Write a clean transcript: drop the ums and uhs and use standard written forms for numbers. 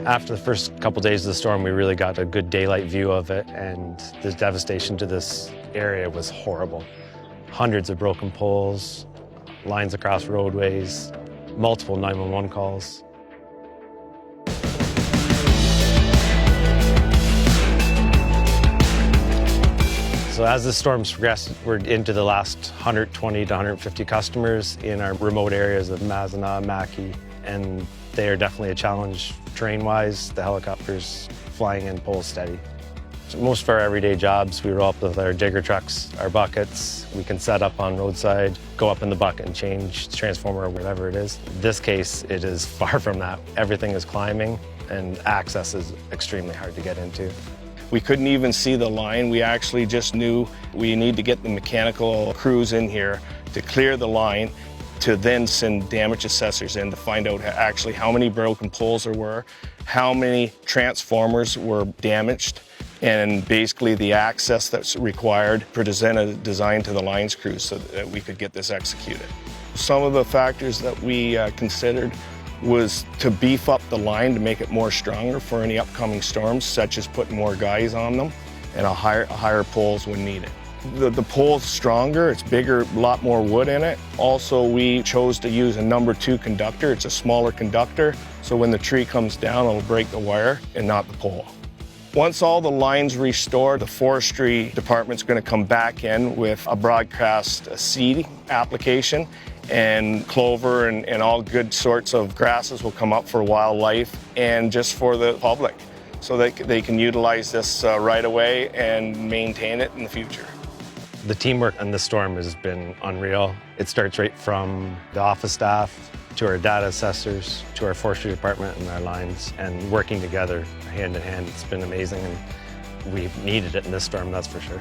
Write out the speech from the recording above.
After the first couple days of the storm, we really got a good daylight view of it, and the devastation to this area was horrible. Hundreds of broken poles, lines across roadways, multiple 911 calls. So as the storms progressed, we're into the last 120 to 150 customers in our remote areas of Mazinaw, Mackay, and they are definitely a challenge terrain-wise. The helicopters flying in pole steady. So most of our everyday jobs, we roll up with our digger trucks, our buckets. We can set up on roadside, go up in the bucket and change transformer or whatever it is. In this case, it is far from that. Everything is climbing and access is extremely hard to get into. We couldn't even see the line. We actually just knew we need to get the mechanical crews in here to clear the line, to then send damage assessors in to find out actually how many broken poles there were, how many transformers were damaged, and basically the access that's required to present a design to the lines crews so that we could get this executed. Some of the factors that we considered was to beef up the line to make it more stronger for any upcoming storms, such as putting more guys on them and higher poles when needed. The pole's stronger, it's bigger, a lot more wood in it. Also, we chose to use a number 2 conductor. It's a smaller conductor, so when the tree comes down, it'll break the wire and not the pole. Once all the lines restore, the forestry department's going to come back in with a broadcast seed application, and clover and all good sorts of grasses will come up for wildlife and just for the public, so they can utilize this right away and maintain it in the future. The teamwork on this storm has been unreal. It starts right from the office staff to our data assessors, to our forestry department and our lines, and working together hand in hand. It's been amazing, and we've needed it in this storm, that's for sure.